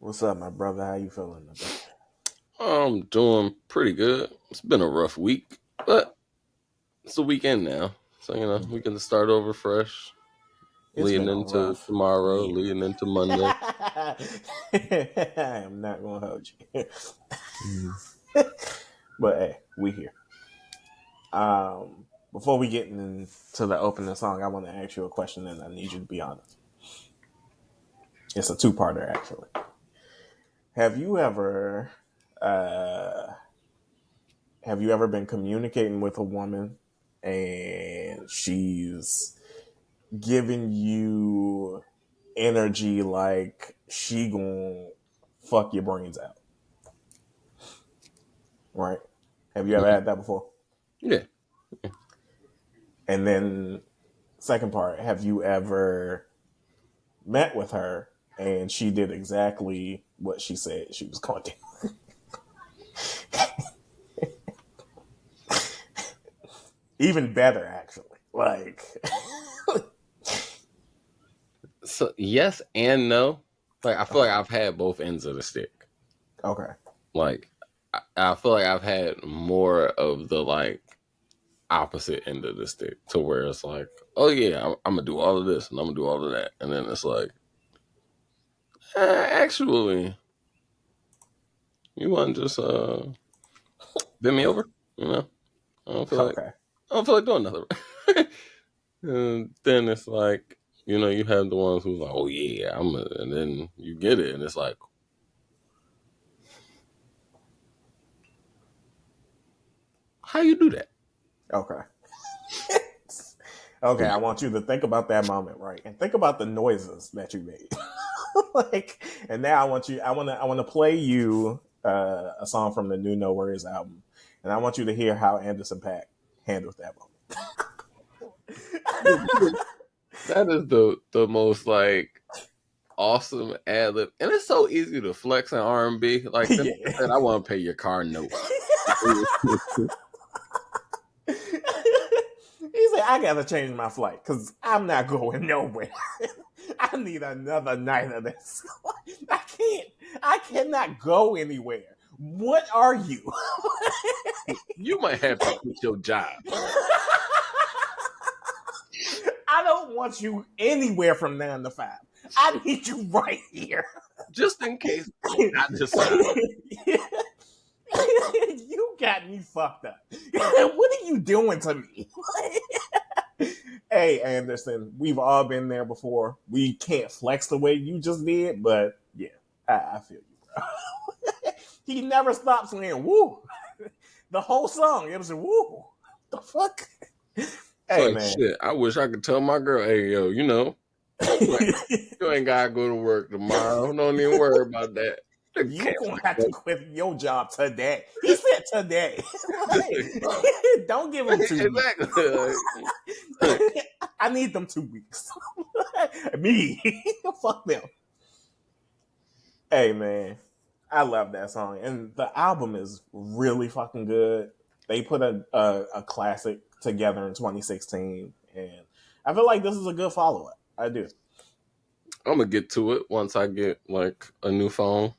What's up, my brother? How you feeling today? I'm doing pretty good. It's been a rough week, but it's the weekend now. So, we can start over fresh, It's leading been a into rough tomorrow, year. leading into Monday. I am not gonna hold you, but hey, we here. Before we get into the opening song, I want to ask you a question, and I need you to be honest. It's a two-parter, actually. Have you ever, uh, have you ever been communicating with a woman, and she's giving you energy like she gonna fuck your brains out, right? Have you ever Mhm. had that before? Yeah. And then second part, have you ever met with her and she did exactly what she said she was going to do? Even better, actually. Like, So, yes and no. Like, I feel like okay, I've had both ends of the stick. okay, Like, I feel like I've had more of the, opposite end of the stick to where it's like, oh, yeah, I'm going to do all of this and I'm going to do all of that. And then it's like, actually, you want to just bend me over? You know? I don't feel like okay. I don't feel like doing nothing. And then it's like, you have the ones who's like, oh yeah, and then you get it, and it's like, how you do that? Okay. Okay, I want you to think about that moment, right? And think about the noises that you made. Like, and now I want to play you a song from the new Nxworries album, and I want you to hear how Anderson Paak handled that That is the most awesome ad lib, and it's so easy to flex in R&B. Like the nigga moment. said, I want to pay your car note. Yeah. He said, I gotta change my flight because I'm not going nowhere. I need another night of this. I cannot go anywhere. What are you? You might have to quit your job I don't want you anywhere from 9 to 5. I need you right here. just in case I decide. You got me fucked up. What are you doing to me? Hey, Anderson, we've all been there before. We can't flex the way you just did, but yeah, I feel you, bro. He never stopped saying woo. The whole song, it was a woo. The fuck? It's Hey, like man. shit. I wish I could tell my girl, hey yo, you You ain't gotta go to work tomorrow. Don't even worry about that. You Cancel gonna have to that. quit your job today. He said today. Like, don't give him 2 weeks. Exactly. I need them 2 weeks. Me. Fuck them. Hey man, I love that song, and the album is really fucking good. They put a classic together in 2016, and I feel like this is a good follow up. I do. I'm gonna get to it once I get a new phone.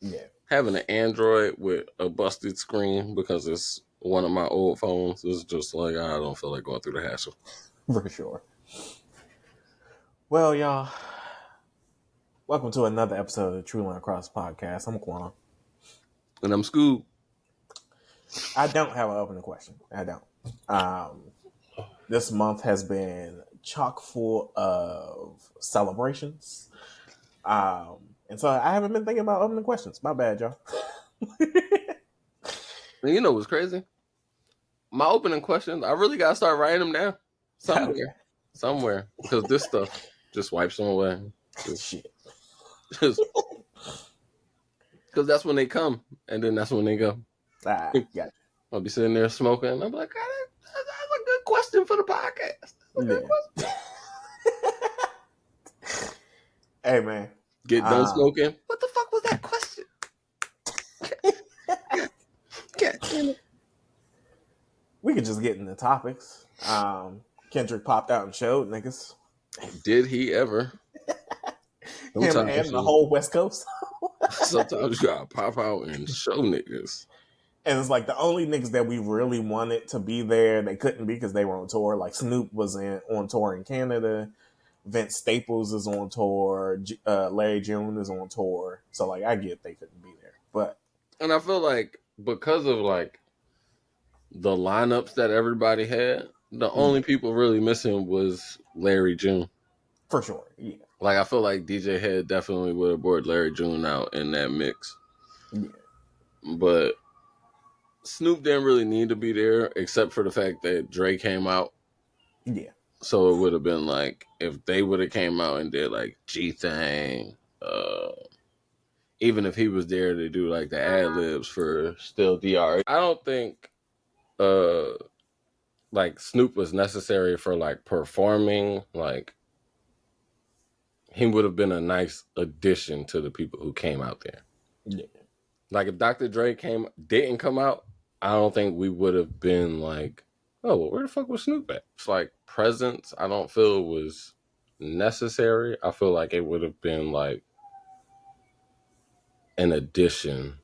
Yeah, Having an Android with a busted screen because it's one of my old phones is just like I don't feel like going through the hassle. for sure. Well, y'all, welcome to another episode of the True Line Cross podcast. I'm Quan. And I'm Scoob. I don't have an opening question. I don't. Um, this month has been chock full of celebrations. And so I haven't been thinking about opening questions. My bad, y'all. And you know what's crazy? My opening questions, I really gotta start writing them down Okay. somewhere, because this stuff just wipes them away. Just, Shit. just because that's when they come, and then that's when they go. Gotcha. I'll be sitting there smoking, and I'm like, that's a good question for the podcast. That's a good Yeah. question. Hey, man. Get done Um, smoking. What the fuck was that question? God damn it. we could just get into topics. Kendrick popped out and showed niggas. Did he ever? Them Him times and the whole West Coast. Sometimes you gotta pop out and show niggas. And it's like the only niggas that we really wanted to be there, they couldn't be because they were on tour. Like Snoop was on tour in Canada. Vince Staples is on tour. Larry June is on tour. So like, I get they couldn't be there, but And I feel like because of like the lineups that everybody had, the only yeah, people really missing was Larry June. for sure, yeah, Like I feel like DJ Head definitely would have brought Larry June out in that mix. yeah, But Snoop didn't really need to be there except for the fact that Dre came out. yeah, So it would have been like if they would have came out and did like G Thang, even if he was there to do like the ad libs for Still DR. I don't think uh like Snoop was necessary for like performing. Like he would have been a nice addition to the people who came out there. yeah. Like if Dr. Dre didn't come out, I don't think we would have been like, oh, well, where the fuck was Snoop at? It's like presence. I don't feel was necessary. I feel like it would have been like an addition.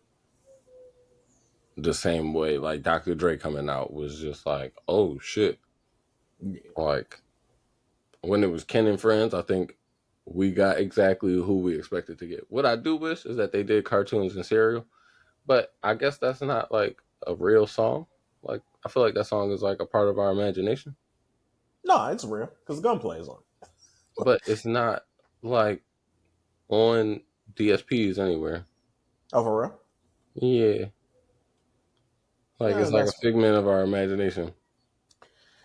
The same way like Dr. Dre coming out was just like, oh shit. Yeah. Like when it was Ken and Friends, I think we got exactly who we expected to get. What I do wish is that they did cartoons and cereal, but I guess that's not like a real song. Like I feel like that song is like a part of our imagination, No, it's real because Gunplay is on. but it's not like on DSPs anywhere. Oh, for real? Yeah, like Yeah, it's like a that's fair. figment of our imagination.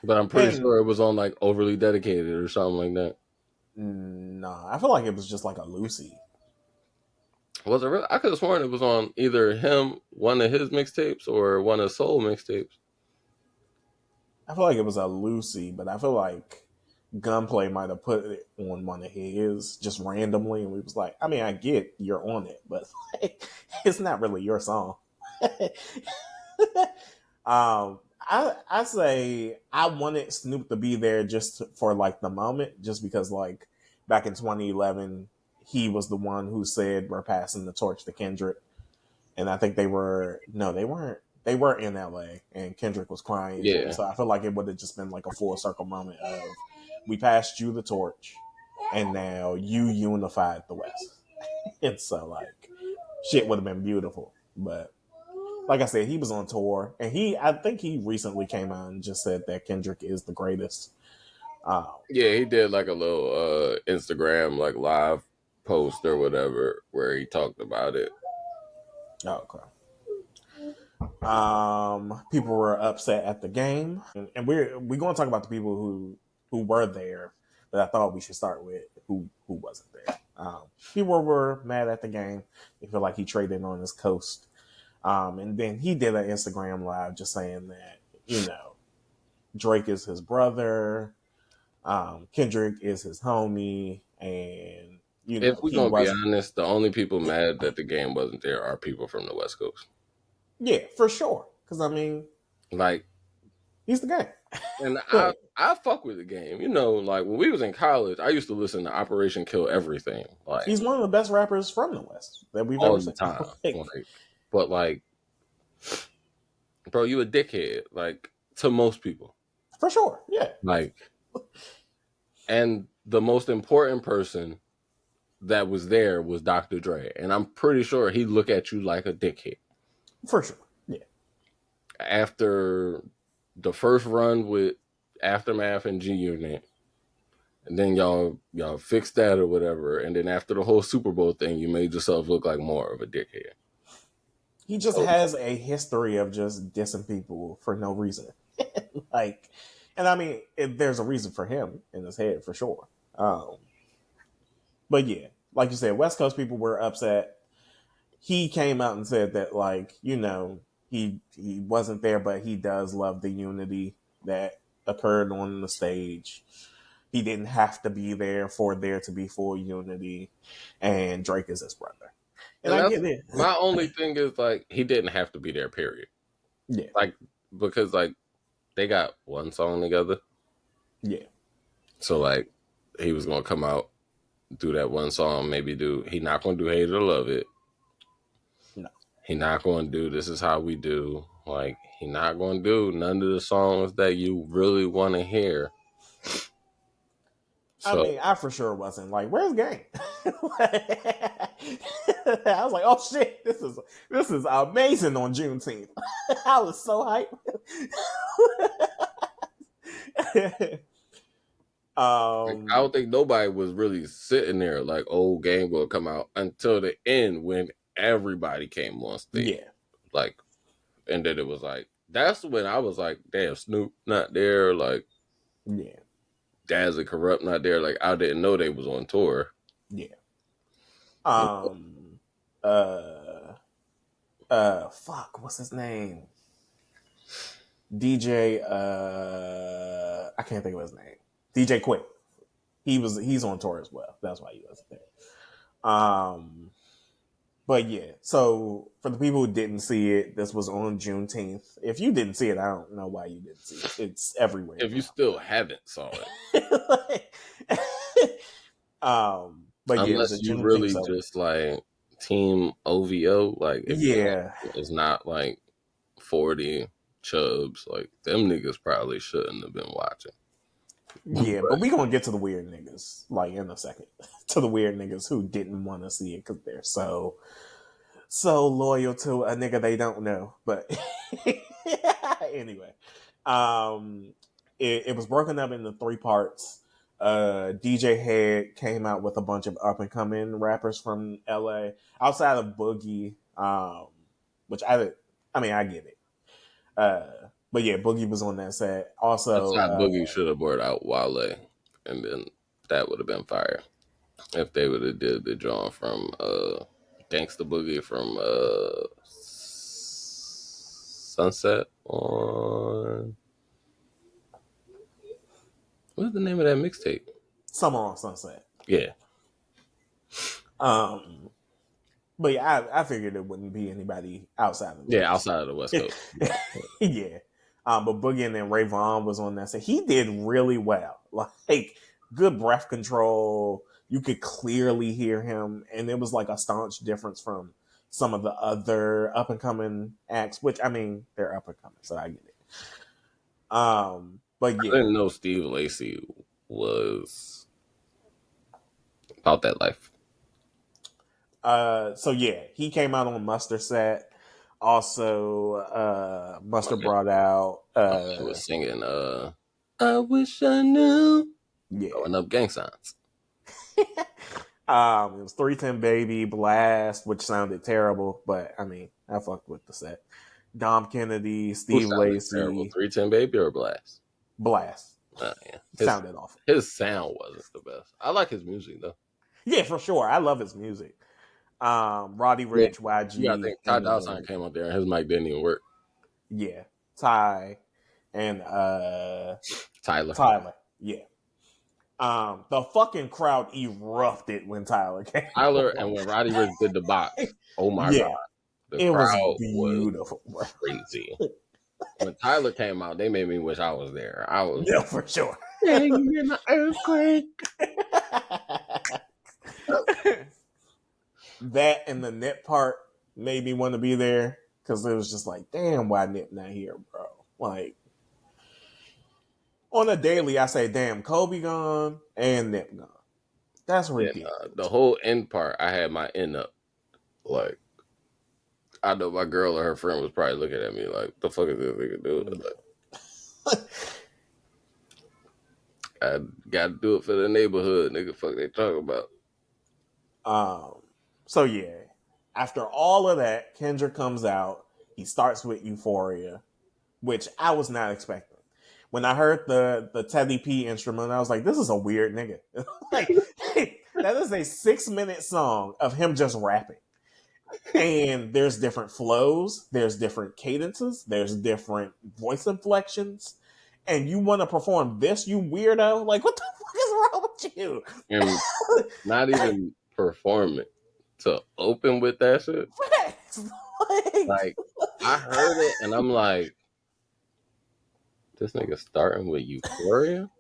But I'm pretty And sure it was on like Overly Dedicated or something like that. nah, I feel like it was just like a Lucy. Was it really? I could have sworn it was on either him, one of his mixtapes, or one of Soul mixtapes. I feel like it was a Lucy, but I feel like Gunplay might have put it on one of his just randomly, and we was like, I mean, I get you're on it, but like, it's not really your song. I say I wanted Snoop to be there just for like the moment, just because like back in 2011 he was the one who said we're passing the torch to Kendrick, and I think they were no, they weren't. They were in LA, and Kendrick was crying, and Yeah, so I feel like it would have just been like a full circle moment of we passed you the torch, and now you unified the West, and so like shit would have been beautiful, but like I said, he was on tour, and I think he recently came out and just said that Kendrick is the greatest. Um, yeah, he did like a little Instagram like live post or whatever where he talked about it. okay. People were upset at the game, and we're going to talk about the people who were there. But I thought we should start with who wasn't there. People were mad at the game. They feel like he traded on his coast. And then he did an Instagram live just saying that Drake is his brother. Kendrick is his homie, and If we're he gonna be wasn't. honest, the only people mad that the game wasn't there are people from the West Coast. Yeah, for sure. Because I mean, Like, he's the game. and I Like, I fuck with the game. You know, like when we was in college, I used to listen to Operation Kill Everything, like he's one of the best rappers from the West that we've ever all the seen. time. Like, Like, but like, bro, you a dickhead. Like to most people. for sure. Yeah, Like, and the most important person that was there was Dr. Dre, and I'm pretty sure he look at you like a dickhead. for sure. Yeah, After the first run with Aftermath and G Unit, and then y'all fixed that or whatever, and then after the whole Super Bowl thing, you made yourself look like more of a dickhead. he just So has a history of just dissing people for no reason. Like, and I mean, there's a reason for him in his head for sure. But yeah, like you said, West Coast people were upset. He came out and said that like he wasn't there, but he does love the unity that occurred on the stage. He didn't have to be there for there to be full unity, and Drake is his brother, and and I that's get it. my only thing is like he didn't have to be there, period. Yeah, Like because like they got one song together. yeah, So like he was gonna come out, do that one song, maybe do he not gonna do Hate or Love It. he not going to do This Is How We Do. Like, he not going to do none of the songs that you really want to hear. I So mean, I for sure wasn't like, "Where's Game?" I was like, "Oh shit, this is amazing on Juneteenth." I was so hyped. I don't think nobody was really sitting there like, old Game will come out until the end when everybody came on stage. Yeah. Like, and then it was like, that's when I was like, damn, Snoop not there. Like, Yeah. Daz and Corrupt not there. Like, I didn't know they was on tour. Yeah. You Um. Fuck. What's his name? DJ. I can't think of his name. DJ Quick. He's on tour as well. That's why he wasn't there. But yeah, so for the people who didn't see it, this was on Juneteenth. If you didn't see it, I don't know why you didn't see it. It's everywhere. if you still haven't saw it, But yeah, it was a unless you Juneteenth. really So just like Team OVO, like if you yeah, it's not like 40 chubs, like them niggas probably shouldn't have been watching. yeah. But But we gonna get to the weird niggas like in a second. To the weird niggas who didn't want to see it because they're so loyal to a nigga they don't know. But anyway, it was broken up into three parts. DJ Head came out with a bunch of up and coming rappers from LA outside of Boogie, which I mean, I get it. But yeah, Boogie was on that set. I Also, thought Boogie should have brought out Wale, and then that would have been fire if they would have did the drawing from Gangsta Boogie from Sunset on what's the name of that mixtape? Summer on Sunset. Yeah, Um, but yeah, I figured it wouldn't be anybody outside of the yeah, West. outside of the West Coast. Yeah. Yeah. But Boogie and then Ray Vaughn was on that. So he did really well. Like good breath control. You could clearly hear him. And it was like a staunch difference from some of the other up and coming acts, which I mean, they're up and coming, so I get it. But I yeah. didn't know Steve Lacy was about that life. So yeah, he came out on Mustard set. Also, Mustard brought out He was singing I wish I knew yeah. throwing up gang signs. It was 310 Baby, Blast, which sounded terrible, but I mean, I fucked with the set. Dom Kennedy, Who Steve sounded terrible? Lacy, 310 Baby or Blast? Blast. Yeah. Sounded awful. His sound wasn't the best. I like his music though. Yeah, for sure. I love his music. Roddy Yeah, Rich, you gotta YG, think Ty and Dolla Sign then came out there and his mic didn't even work. yeah, Ty and Tyler. Yeah. The fucking crowd erupted when Tyler came. Tyler on. and when Roddy Rich did the box, oh my Yeah, god. The it was crowd was beautiful. crazy. When Tyler came out, they made me wish I was there. I was Yeah, for sure. hanging in the earthquake. That and the Nip part made me want to be there because it was just like, damn, why Nip not here, bro? Like on a daily, I say, damn, Kobe gone and Nip gone. That's And ridiculous. the whole end part, I had my end up. Like, I know my girl or her friend was probably looking at me like, the fuck is this nigga doing? Like, I gotta do it for the neighborhood, nigga. Fuck they talking about. So yeah, after all of that, Kendrick comes out. He starts with Euphoria, which I was not expecting. When I heard the Teddy P instrument, I was like, this is a weird nigga. Like that is a 6-minute song of him just rapping. And there's different flows, there's different cadences, there's different voice inflections. And you want to perform this, you weirdo? Like, what the fuck is wrong with you? And not even performing to open with that shit. Like, I heard it and I'm like, this nigga starting with Euphoria?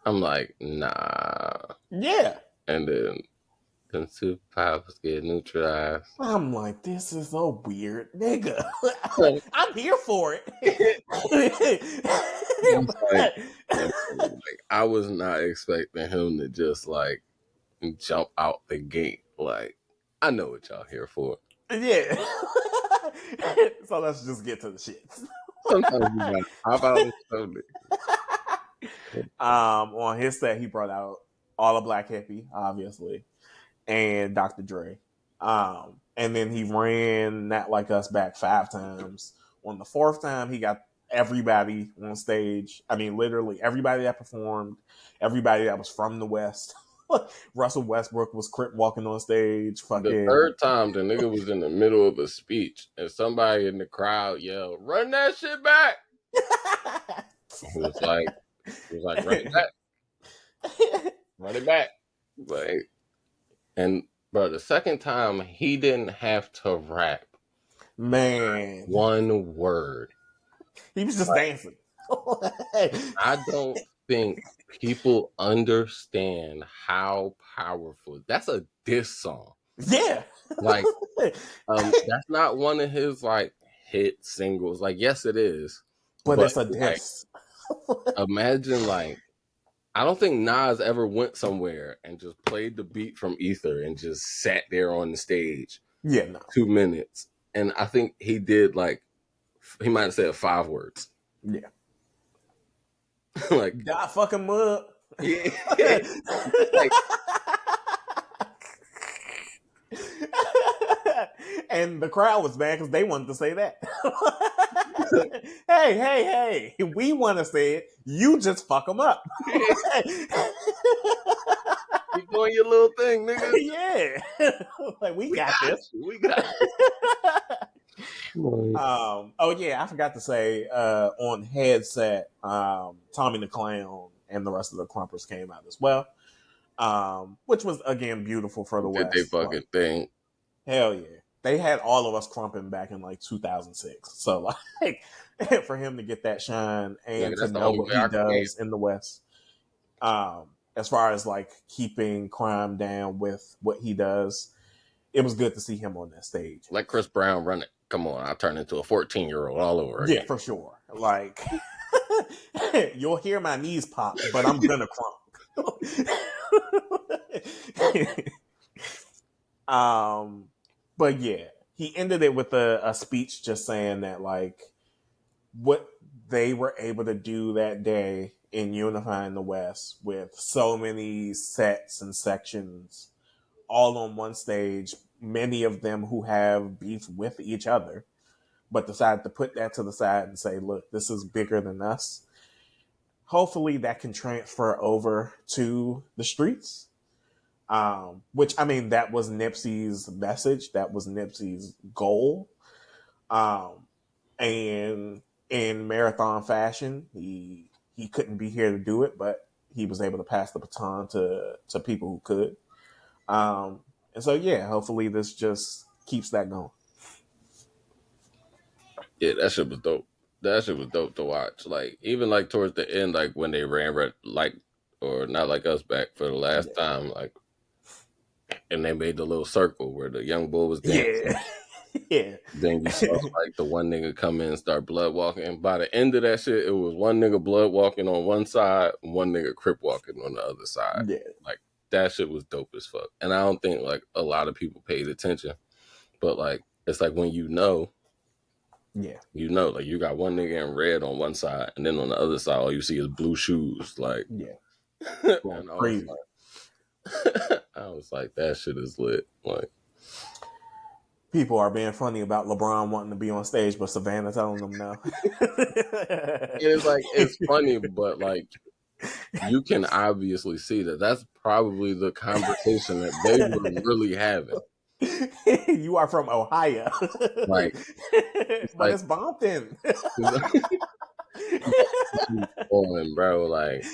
I'm like, nah. Yeah. And then Them superpowers get neutralized. I'm like, this is so weird, nigga. Like, I'm here for it. it's like I was not expecting him to just like jump out the gate. Like, I know what y'all here for. Yeah. So let's just get to the shit. Sometimes you gotta hop out and show it. On his set, he brought out All a Black Hippie, obviously, and Dr. Dre. And then he ran Not Like Us back 5 times. On the 4th time, he got everybody on stage. I mean, literally everybody that performed, everybody that was from the West. Russell Westbrook was crip walking on stage. The Fucking 3rd time, the nigga was in the middle of a speech, and somebody in the crowd yelled, "Run that shit back!" He was like, "Run it back, run it back." Like, and bro, the 2nd time he didn't have to rap man, one word. he was just dancing. I don't think people understand how powerful. That's a diss song. Yeah. Like, that's not one of his like hit singles. Like, yes, it is, but it's a like, diss. imagine like, I don't think Nas ever went somewhere and just played the beat from Ether and just sat there on the stage. Yeah, no. 2 minutes, and I think he did like, he might have said 5 words. Yeah. Like, God fucking mud. yeah. Like, and the crowd was mad because they wanted to say that. hey, we want to say it. You just fuck them up. keep doing your little thing, nigga. Yeah. Like, we got this. We got Oh yeah, I forgot to say on headset, Tommy the Clown and the rest of the Crumpers came out as well, which was again beautiful for the did West. they fucking like, thing. Hell yeah, they had all of us crumping back in like 2006. So like for him to get that shine and to know what he does in the West, as far as like keeping crime down with what he does, it was good to see him on that stage. Let Chris Brown run it. Come on, I'll turn into a 14-year-old all over again. Yeah, for sure. Like, you'll hear my knees pop, but I'm gonna crump. But yeah, he ended it with a speech just saying that like what they were able to do that day in unifying the West with so many sets and sections all on one stage, many of them who have beef with each other, but decided to put that to the side and say, look, this is bigger than us. Hopefully that can transfer over to the streets. Which, I mean, that was Nipsey's message. That was Nipsey's goal. And in marathon fashion, he couldn't be here to do it, but he was able to pass the baton to people who could. And so, yeah, hopefully this just keeps that going. Yeah, that shit was dope. That shit was dope to watch. Like, even like towards the end, like when they ran like, or Not Like Us back for the last time, like, and they made the little circle where the young bull was dancing. Yeah. Then you saw like the one nigga come in and start blood walking. By the end of that shit, it was one nigga blood walking on one side, and one nigga crip walking on the other side. Yeah. Like, that shit was dope as fuck. And I don't think like a lot of people paid attention. But like, it's like when you know, like you got one nigga in red on one side, and then on the other side, all you see is blue shoes. Like, and crazy. I was like, that shit is lit. Like, people are being funny about LeBron wanting to be on stage, but Savannah telling them no. It's like, it's funny, but like, you can obviously see that that's probably the conversation that they were really having. You are from Ohio, like, but it's Bompton. On, bro. Like,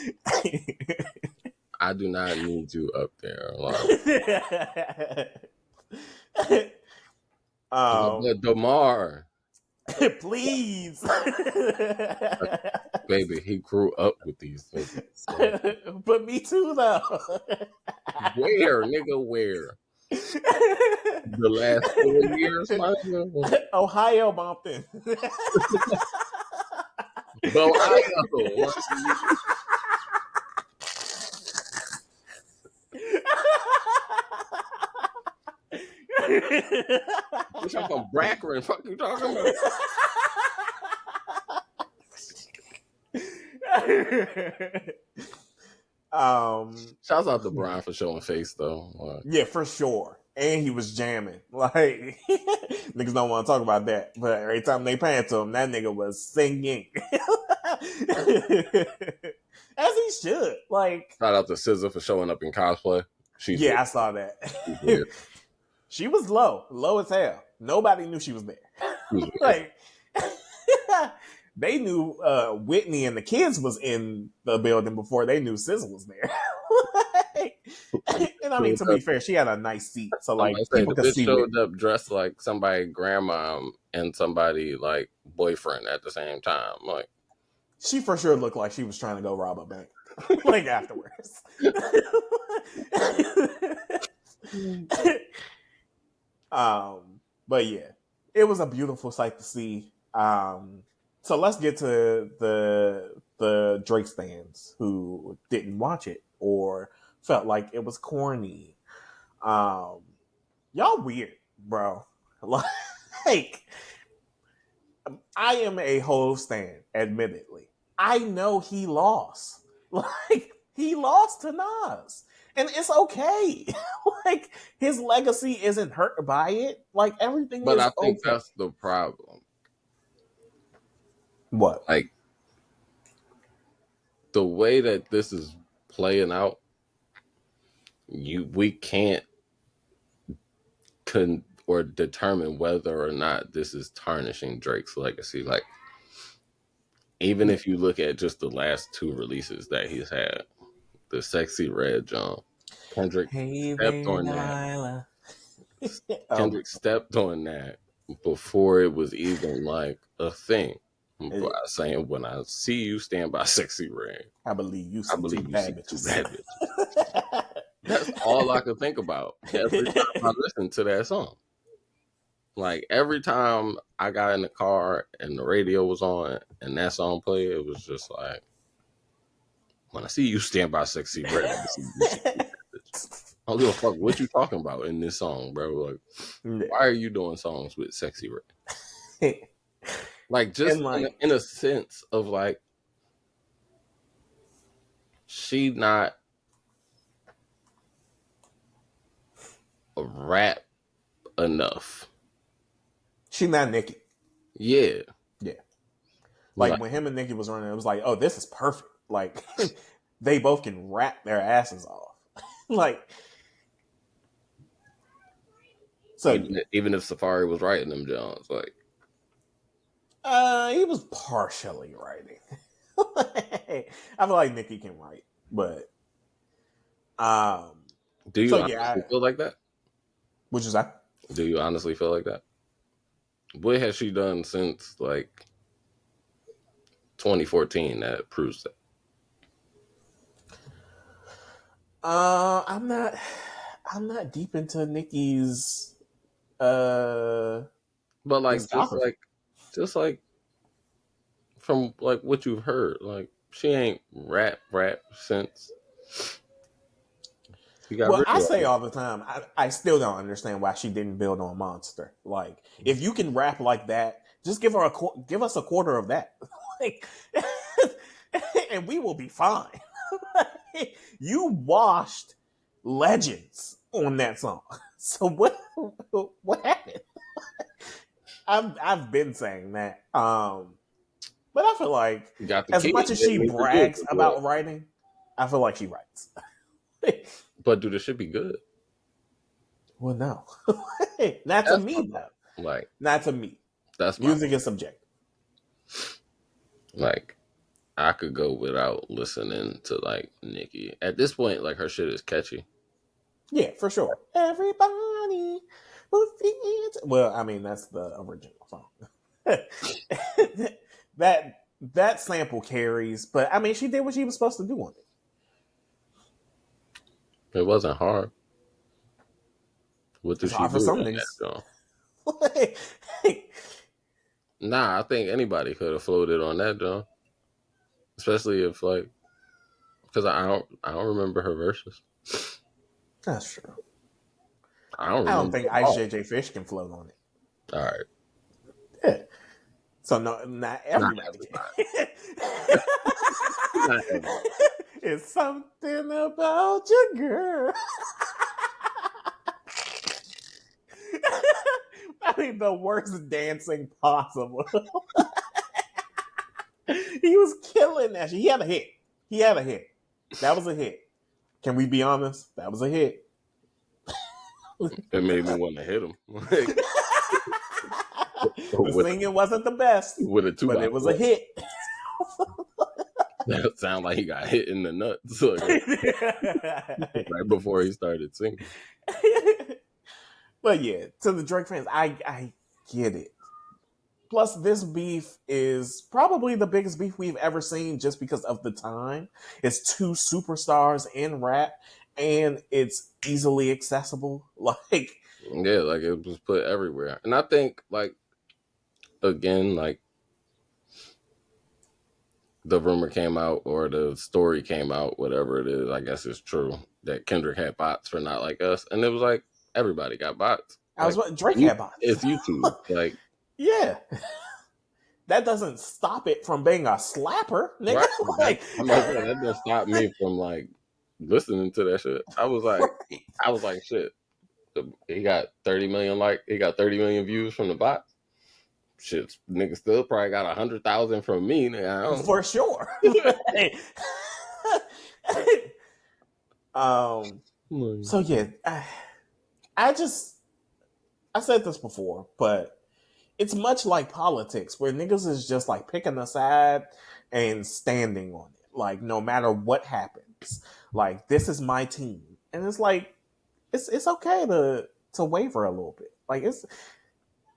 I do not need you up there. Like, Damar, please, baby, he grew up with these things. But me too, though. Where, nigga? Where? The last 4 years, my nigga. Ohio bumped in. Bo Idaho, my nigga. Bitch, I'm from Brackern. Fuck you talking about? Shouts out to Brian for showing face though. Yeah, for sure. And he was jamming. Like niggas don't want to talk about that, but every time they pan to him, that nigga was singing. As he should. Like, Shout out to SZA for showing up in cosplay. She's yeah, weird. I saw that. She was low as hell. Nobody knew she was there. Like, they knew Whitney and the kids was in the building before they knew SZA was there. And I mean, to be fair, she had a nice seat, so I'm like gonna say people the could bitch see. showed up dressed like somebody grandma and somebody like boyfriend at the same time. Like She for sure looked like she was trying to go rob a bank, like afterwards. But yeah, it was a beautiful sight to see. So let's get to the Drake fans who didn't watch it or felt like it was corny. Y'all weird, bro. Like, I am a whole stan, admittedly. I know he lost. Like, he lost to Nas. And it's okay. Like, his legacy isn't hurt by it. Like, everything but is I think okay. that's the problem. What? Like the way that this is playing out, we can't or determine whether or not this is tarnishing Drake's legacy. Like even if you look at just the last two releases that he's had, the Sexy Red John, Kendrick Hey stepped there, on that. Delilah. Kendrick stepped on that before it was even like a thing. By saying, when I see you stand by Sexy Red, I believe you I see two believe you see bad two bitches. bad bitches. That's all I could think about every time I listened to that song. Like every time I got in the car and the radio was on and that song played, it was just like, when I see you stand by Sexy Red, I see you see two bad bitches. I don't give a fuck what you talking about in this song, bro. Like, why are you doing songs with Sexy Red? Like, just like, in a sense of like, she not a rap enough. she not Nicki. Yeah. Yeah. Like when him and Nicki was running, it was like, oh, this is perfect. Like they both can rap their asses off. Like, so even if Safari was writing them Jones, like he was partially writing. I feel like Nicki can write, but do you so honestly feel like that? Which is that? Do you honestly feel like that? What has she done since like 2014 that proves that? I'm not deep into Nicki's but like just like from like what you've heard, like she ain't rap since she got Well, rid I of say it. all the time, I still don't understand why she didn't build on Monster. Like, if you can rap like that, just give us a quarter of that, like, and we will be fine. You washed legends on that song, so what happened? I've been saying that, but I feel like Got the as key, much as she didn't need to do brags it, about writing, I feel like she writes. but do the shit be good? Well, no, not to me though. Like, Not to me. that's Music is subjective. Like, I could go without listening to like Nicki. At this point, like her shit is catchy. Yeah, for sure. Everybody who feels. Well, I mean that's the original song. that sample carries, but I mean she did what she was supposed to do on it. It wasn't hard. What did It's she hard for do some on that niggas. joint? Nah, I think anybody could have floated on that joint, especially if like because I don't remember her verses. That's true. I don't I don't remember think them Ice all. JJ Fish can float on it. All right, Yeah. So no, not not everybody can. everybody. Not everybody. It's something about your girl. I mean, the worst dancing possible. He was killing that shit. He had a hit. He had a hit. That was a hit. Can we be honest? That was a hit. It made me want to hit him like, The with singing wasn't the best, with a two but by it was a four. hit. That sound like he got hit in the nuts like, right before he started singing. But yeah, to the Drake fans, I get it. Plus, this beef is probably the biggest beef we've ever seen just because of the time. It's two superstars in rap and it's easily accessible. Like, Yeah, like it was put everywhere, and I think like again, like the rumor came out or the story came out, whatever it is, I guess it's true that Kendrick had bots for Not Like Us, and it was like everybody got bots. I was Like Drake had bots. it's YouTube. Like Yeah. That doesn't stop it from being a slapper, nigga. right, Like, I'm not saying that doesn't stop me from like listening to that shit. I was like, shit. He got 30 million he got 30 million views from the bots. Shit, nigga still probably got 100,000 from me. for sure. So yeah, I just I said this before, but it's much like politics where niggas is just like picking a side and standing on it. Like no matter what happens, like this is my team, and it's like it's okay to waver a little bit. Like it's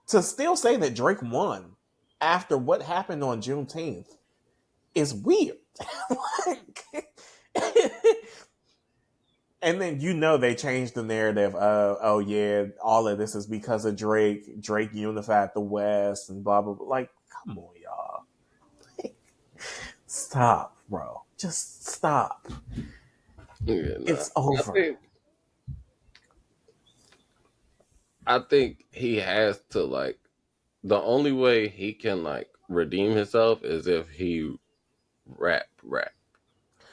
to still say that Drake won after what happened on Juneteenth is weird. Like, and then they changed the narrative of, oh yeah, all of this is because of Drake. Drake unified the West and blah blah blah. Like, come on, y'all. Stop, bro. Just stop. Yeah, nah. It's over. I think he has to like the only way he can like redeem himself is if he rap.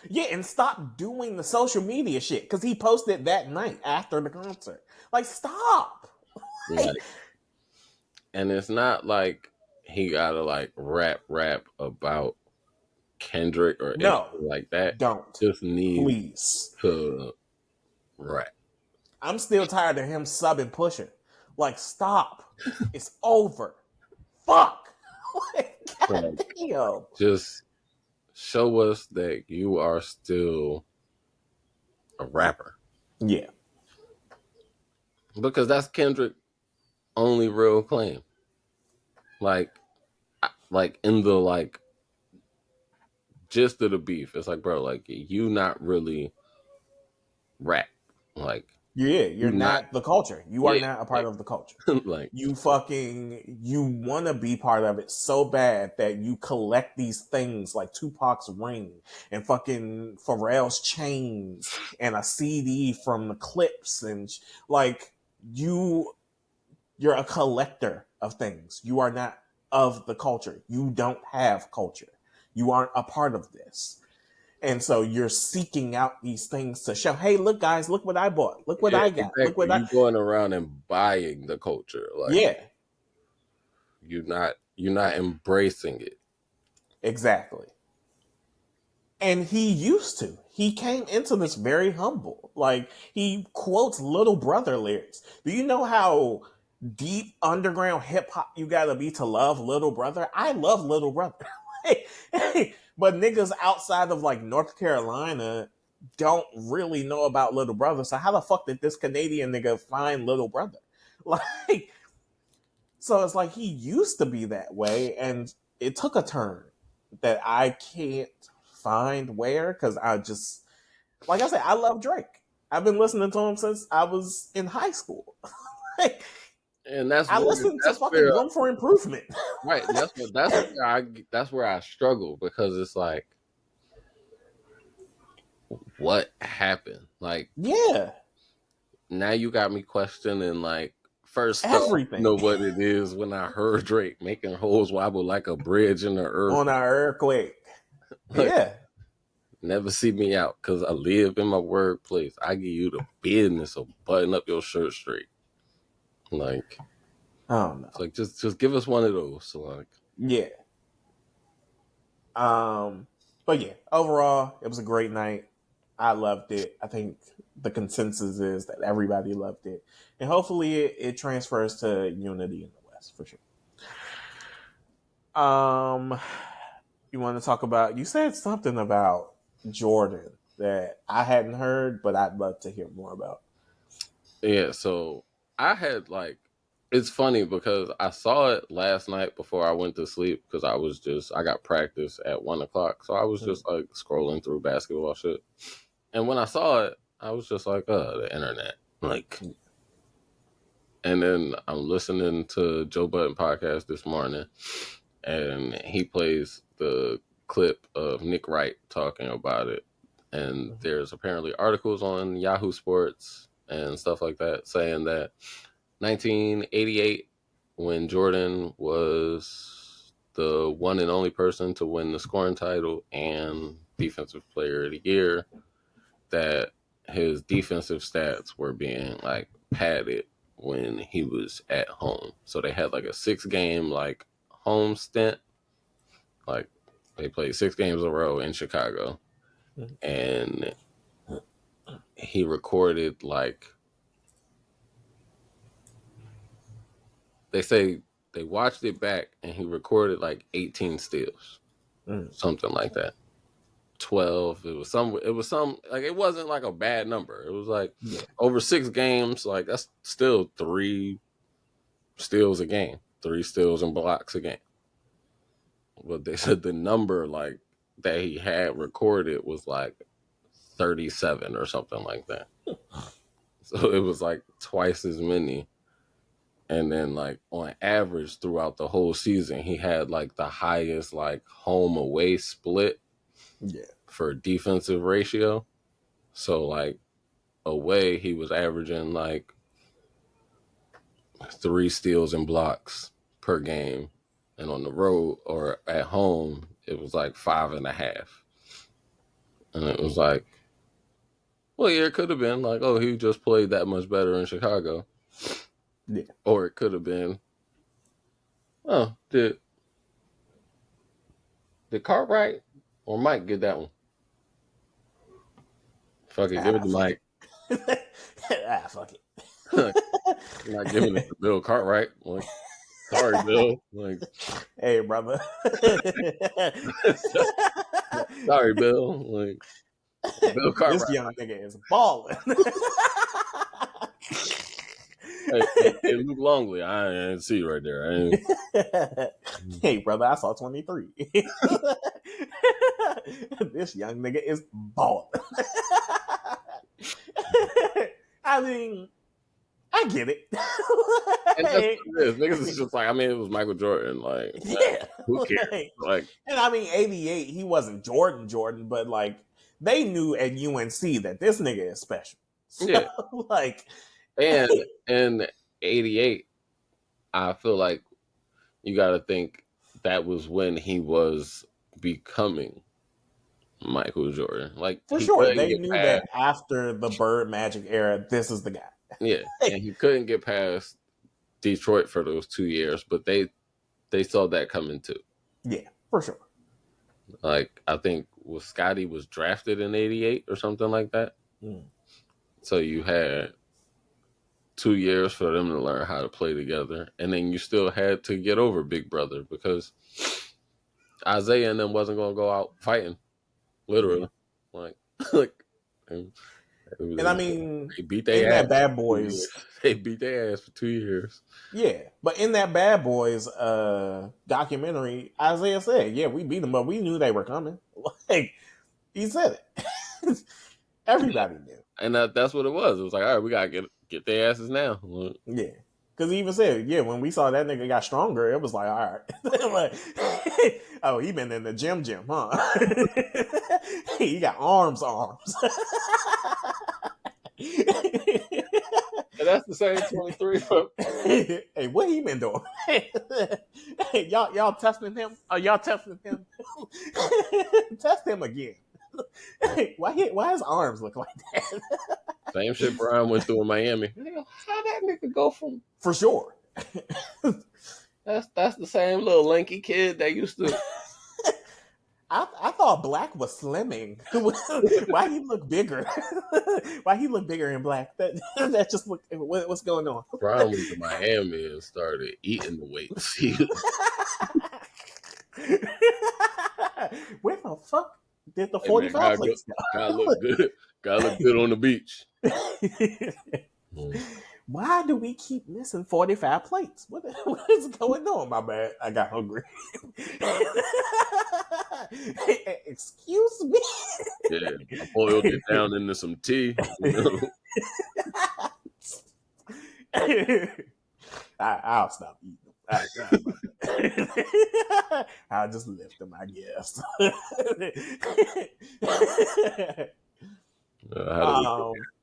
Yeah, and stop doing the social media shit because he posted that night after the concert. Like, stop. Like, and it's not like he gotta like rap about Kendrick or anything No, like that. don't. Just need Please. to rap. I'm still tired of him subbing Pusher. Like, stop. It's over. Fuck. Like, God Like, damn. just show us that you are still a rapper. Yeah. Because that's Kendrick only real claim. Like in the like gist of the beef, it's like, bro, like you not really rap. Like Yeah, you're you not not the culture. You are yeah, not a part of the culture. like You want to be part of it so bad that you collect these things like Tupac's ring and fucking Pharrell's chains and a CD from the Clips and like you're a collector of things. You are not of the culture. You don't have culture. You aren't a part of this. And so you're seeking out these things to show, hey, look, guys, look what I bought. Look what yeah, I got. Look exactly. what I. You going around and buying the culture. Like Yeah, you're not embracing it. exactly. And he used to. He came into this very humble. Like, he quotes Little Brother lyrics. Do you know how deep underground hip hop you gotta be to love Little Brother? I love Little Brother. But niggas outside of like North Carolina don't really know about Little Brother. So how the fuck did this Canadian nigga find Little Brother? Like, so it's like he used to be that way, and it took a turn that I can't find where because I just, like I said, I love Drake. I've been listening to him since I was in high school. Like, And I listened to that's fucking where Room for Improvement. right. That's where I struggle because it's like, what happened? Like Yeah, now you got me questioning like first off, you everything know what it is when I heard Drake making hoes wobble like a bridge in the earth. on our earthquake. Like Yeah. never see me out because I live in my workplace. I give you the business, so button up your shirt straight. Like Oh no. it's like just give us one of those. So like Yeah. But yeah, overall, it was a great night. I loved it. I think the consensus is that everybody loved it, and hopefully, it transfers to unity in the West for sure. Um, you want to talk about? You said something about Jordan that I hadn't heard, but I'd love to hear more about. yeah, so I had like it's funny because I saw it last night before I went to sleep because I got practice at 1 o'clock, so I was Mm, just like scrolling through basketball shit, and when I saw it, I was just like, the internet, like. mm, And then I'm listening to Joe Budden podcast this morning, and he plays the clip of Nick Wright talking about it. And mm, there's apparently articles on Yahoo Sports and stuff like that saying that 1988, when Jordan was the one and only person to win the scoring title and Defensive Player of the Year, that his defensive stats were being like padded when he was at home. So they had like a 6 game like home stint. Like they played 6 games in a row in Chicago. mm, And he recorded like they say they watched it back and he recorded like 18 steals. mm. Something like that. 12. It was some like it wasn't like a bad number. It was like Yeah, over 6 games, like that's still 3 steals a game, 3 steals and blocks a game. But they said the number like that he had recorded was like 37 or something like that. So it was like twice as many. And then like on average throughout the whole season, he had like the highest like home away split yeah, for defensive ratio. So like away he was averaging like 3 steals and blocks per game, and on the road or at home it was like 5.5. And it was like, well, yeah, it could have been like, oh, he just played that much better in Chicago, yeah. or it could have been, oh, did Cartwright or Mike get that one? Fuck it, give it to Fuck Mike. it. Fuck it. I'm not giving it to Bill Cartwright. Like, sorry, Bill. Like, Hey, brother. sorry, Bill. Like, Bill This Cartwright. young nigga is balling. Hey, Luke Longley, I didn't see you right there. I ain't... Hey, brother, I saw 23. This young nigga is balling. I mean, I get it. And that's what it is. Niggas is just like, I mean, it was Michael Jordan. Like, Yeah. who cares? Like, And I mean, 88, he wasn't Jordan, but like, they knew at UNC that this nigga is special. So, yeah. like, And in 88, I feel like you got to think that was when he was becoming Michael Jordan. Like, for he sure, couldn't they get knew past, that after the Bird Magic era, this is the guy. yeah, and he couldn't get past Detroit for those 2 years, but they saw that coming too. Yeah, for sure. Like, I think Scotty was drafted in 88 or something like that. Mm. So you had 2 years for them to learn how to play together, and then you still had to get over Big Brother because Isaiah and them wasn't going to go out fighting, literally. Like, like And I mean, they beat in their ass that for Bad 2 years. Boys, They beat their ass for 2 years. yeah, but in that Bad Boys documentary, Isaiah said, "Yeah, we beat them, but we knew they were coming." Like he said it. Everybody knew. And that's what it was. It was like, all right, we gotta get their asses now. Yeah. Because he even said, yeah, when we saw that nigga got stronger, it was like, all right. Like, oh, he been in the gym, huh? He got arms. And that's the same 23. Hey, what he been doing? Hey, y'all testing him? Are y'all testing him? Test him again. Why his arms look like that? Same shit Brian went through in Miami. How that nigga go from? For sure. That's the same little lanky kid that used to. I thought Black was slimming. Why he look bigger? Why he look bigger in Black? That just look. What's going on? Brian went to Miami and started eating the weights. Where the fuck did the 45 plates go? Gotta look good. Gotta look good on the beach. Why do we keep missing 45 plates? What is going on? My bad. I got hungry. Excuse me. Yeah, I boiled it down into some tea. I'll stop eating them. I'll just lift them, I guess.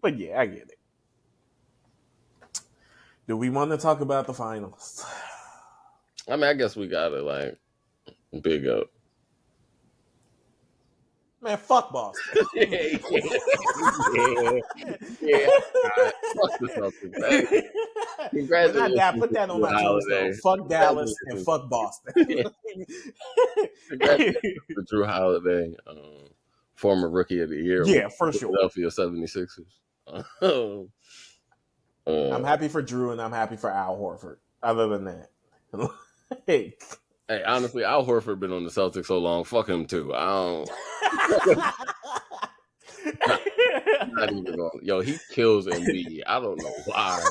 But yeah, I get it. Do we want to talk about the finals? I mean, I guess we gotta like big up. Man, fuck Boston. yeah. Fuck the Celtics, man. Congratulations. Put that on my tombstone. Fuck Dallas and fuck Boston. Congratulations to Drew Holiday, former Rookie of the Year. Yeah, for sure. Philadelphia 76ers. I'm happy for Drew and I'm happy for Al Horford. Other than that. Hey, honestly, Al Horford been on the Celtics so long. Fuck him too. I don't. Not even going. Yo, he kills Embiid. I don't know why.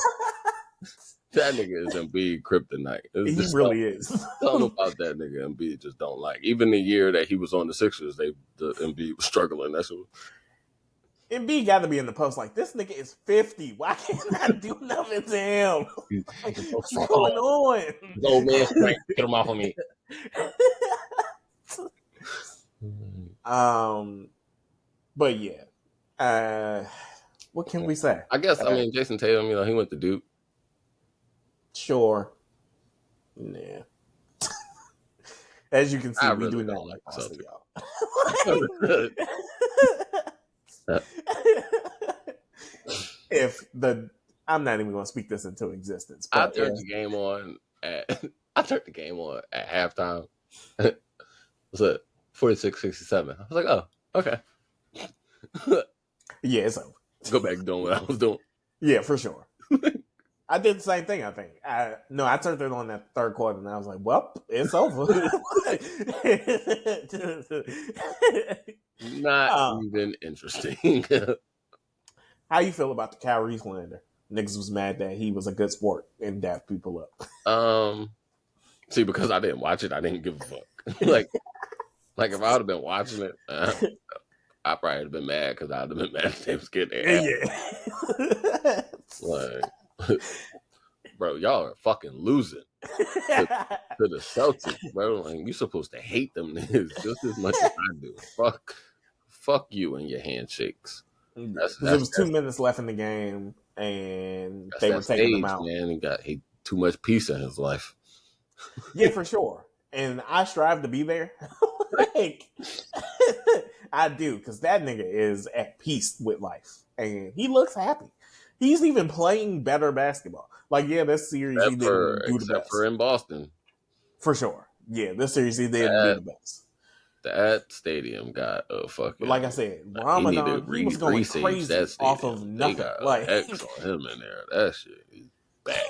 That nigga is Embiid kryptonite. He really is. Something about that nigga Embiid just don't like. Even the year that he was on the Sixers, the Embiid was struggling. That's what. Embiid got to be in the post like, this nigga is 50. Why can't I do nothing to him? What's going on? Old man, get him off of me. But yeah. What can we say? I guess, I mean, Jason Tatum, he went to Duke. Sure. Yeah. As you can see, we do not like Boston, y'all. I'm not even going to speak this into existence. I turned the game on at halftime. What's it? 46-67. I was like, oh, okay. Yeah, it's over. Go back to doing what I was doing. Yeah, for sure. I did the same thing, I think. I turned it on that third quarter and I was like, well, it's over. Not even interesting. How you feel about the Kyrie slander? Niggas was mad that he was a good sport and dapped people up. See, because I didn't watch it, I didn't give a fuck. like if I would have been watching it, I probably would have been mad because I would have been mad if they was getting their ass. Yeah. Bro, y'all are fucking losing to the Celtics, bro. Like, you're supposed to hate them niggas just as much as I do. Fuck you and your handshakes. Because there was 2 minutes left in the game, and they were taking them out. Man, he too much peace in his life. Yeah, for sure. And I strive to be there. I do, because that nigga is at peace with life, and he looks happy. He's even playing better basketball. Like, yeah, this series he didn't do the best. Except for in Boston. For sure. Yeah, this series he didn't do the best. That stadium got a fucking... But like I said, Ramadan, he was going crazy off of nothing. They got like X on him in there. That shit is bad.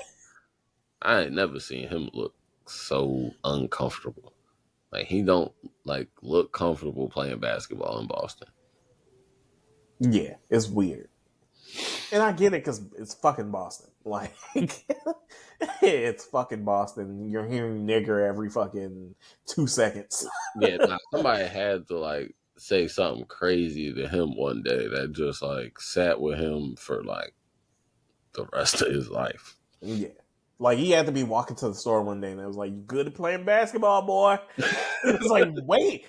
I ain't never seen him look so uncomfortable. Like, he don't, look comfortable playing basketball in Boston. Yeah, it's weird. And I get it because it's fucking Boston. Like, it's fucking Boston. You're hearing nigger every fucking 2 seconds. Yeah, somebody had to, say something crazy to him one day that just like sat with him for like the rest of his life. Yeah. Like he had to be walking to the store one day and it was like, "You good at playing basketball, boy?" It's like, wait.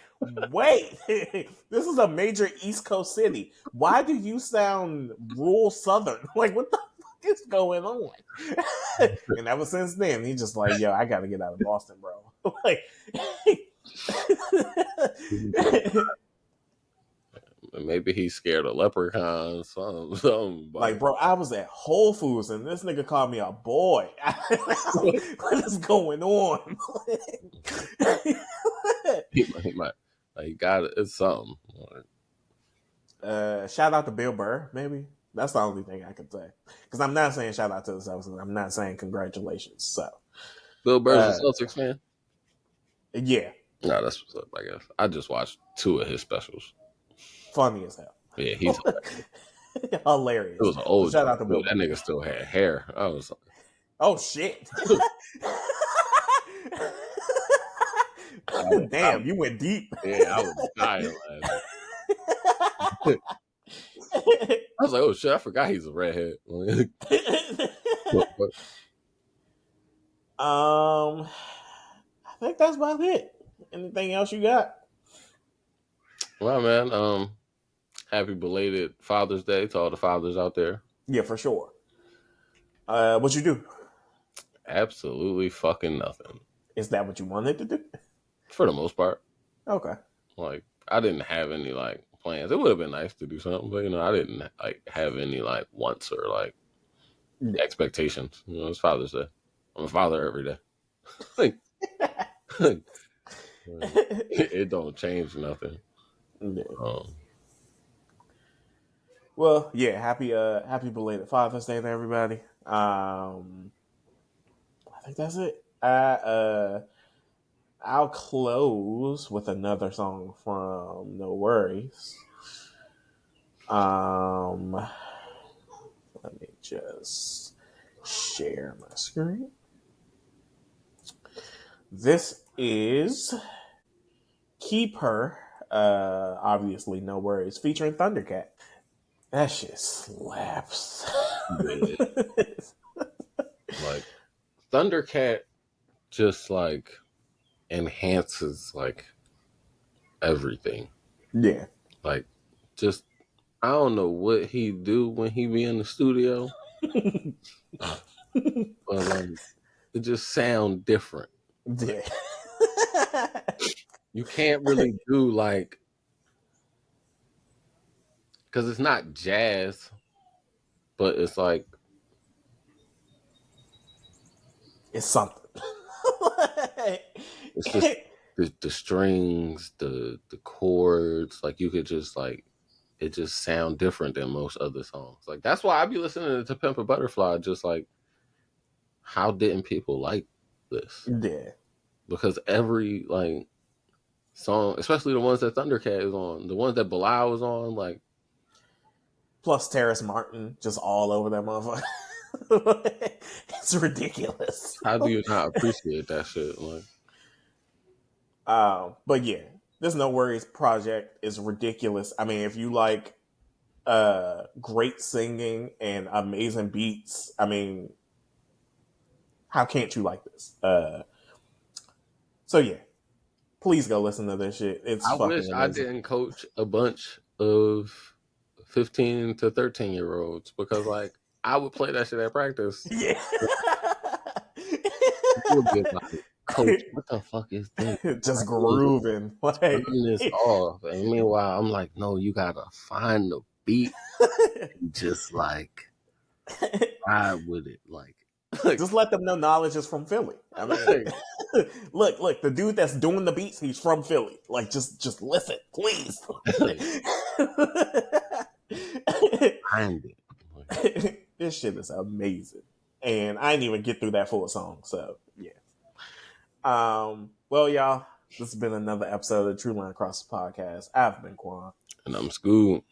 This is a major East Coast city. Why do you sound rural Southern? Like, what the fuck is going on? And ever since then, he's just like, "Yo, I gotta get out of Boston, bro." Like, Maybe he's scared of leprechauns, something. like, But bro, I was at Whole Foods and this nigga called me a boy. What is going on? he might like got it. It's something. Shout out to Bill Burr, maybe. That's the only thing I can say. Because I'm not saying shout out to the Celtics. I'm not saying congratulations. So, Bill Burr's a Celtics fan. yeah. No, that's what's up. I guess I just watched 2 of his specials. Funny as hell. Yeah, he's Hilarious. it was an So old shout joke. out to Bill That Burr. nigga still had hair. I was like, Oh, shit. Damn, you went deep. yeah, I was dying laughing. I was like, oh shit, I forgot he's a redhead. I think that's about it. Anything else you got? Well, man, happy belated Father's Day to all the fathers out there. Yeah, for sure. What you do? Absolutely fucking nothing. Is that what you wanted to do? For the most part. Okay. Like, I didn't have any like plans. It would have been nice to do something, but I didn't like have any like wants or like expectations. It's Father's Day. I'm a father every day. Like, it don't change nothing. Yeah. Well, yeah, happy belated Father's Day to everybody. I think that's it. I'll close with another song from Nxworries. Let me just share my screen. This is Keep Her, obviously Nxworries, featuring Thundercat. That shit slaps. Like, Thundercat just like enhances like everything. Yeah. Like, just I don't know what he do when he be in the studio, but like it just sound different. Yeah. You can't really do like because it's not jazz, but it's like It's something. it's just the strings, the chords. Like you could just like it just sound different than most other songs. Like that's why I be listening to Pimp a Butterfly. Just like how didn't people like this? Yeah. Because every like song, especially the ones that Thundercat is on, the ones that Bilal is on, like Plus Terrace Martin just all over that motherfucker. It's ridiculous. how do you not appreciate that shit? Like, But yeah, this Nxworries project is ridiculous. I mean, if you like great singing and amazing beats, I mean, how can't you like this? So yeah, please go listen to this shit. It's I wish fucking I amazing. didn't coach a bunch of 15 to 13-year-olds because like I would play that shit at practice. Yeah. You would be like, Coach, what the fuck is this? Just grooving. Like, Turn this off. And meanwhile, I'm like, no, you gotta find the beat and just like ride with it. Like just let them know knowledge is from Philly. I mean, look, the dude that's doing the beats, he's from Philly. Like, just listen, please. find it. This shit is amazing, and I didn't even get through that full song. So yeah. Well, y'all, this has been another episode of the True Line Cross Podcast. I've been Quan. And I'm Scoot.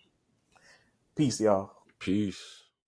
Peace, y'all. Peace.